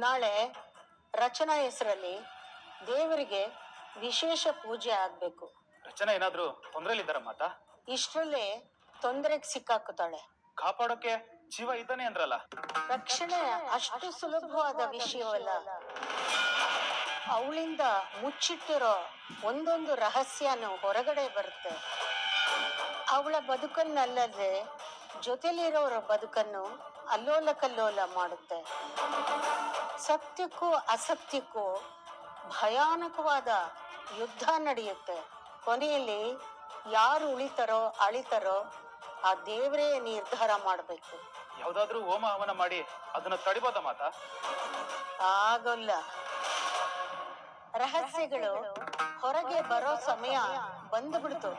ನಾಳೆ ರಚನಾ ಹೆಸರಲ್ಲಿ ದೇವರಿಗೆ ವಿಶೇಷ ಪೂಜೆ ಆಗ್ಬೇಕು. ರಚನಾ ಏನಾದ್ರೂ ತೊಂದ್ರೆಲಿದ್ದಾರ ಮಾತಾ? ಇಷ್ಟರಲ್ಲೇ ತೊಂದರೆಗೆ ಸಿಕ್ಕಾಕುತ್ತಾಳೆ. ಕಾಪಾಡೋಕೆ ಜೀವ ಇದ್ದಾನೆ ಅಂದ್ರಲ್ಲ. ರಕ್ಷಣೆ ಅಷ್ಟು ಸುಲಭವಾದ ವಿಷಯವಲ್ಲ. ಅವಳಿಂದ ಮುಚ್ಚಿಟ್ಟಿರೋ ಒಂದೊಂದು ರಹಸ್ಯನು ಹೊರಗಡೆ ಬರುತ್ತೆ. ಅವಳ ಬದುಕನ್ನಲ್ಲದೆ ಜೊತೆಲಿರೋರ ಬದುಕನ್ನು ಅಲ್ಲೋಲ ಕಲ್ಲೋಲ ಮಾಡುತ್ತೆ. ಸತ್ಯಕ್ಕೂ ಅಸತ್ಯಕ್ಕೂ ಭಯಾನಕವಾದ ಯುದ್ಧ ನಡೆಯುತ್ತೆ. ಕೊನೆಯಲ್ಲಿ ಯಾರು ಉಳಿತಾರೋ ಅಳಿತಾರೋ ಆ ದೇವರೇ ನಿರ್ಧಾರ ಮಾಡಬೇಕು. ಯಾವ್ದಾದ್ರೂ ಹೋಮ ಹವನ ಮಾಡಿ ಅದನ್ನ ತಡಿಬೋದ ಮಾತಾ? ಆಗೋಲ್ಲ. ರಹಸ್ಯಗಳು ಹೊರಗೆ ಬರೋ ಸಮಯ ಬಂದು ಬಿಡ್ತು.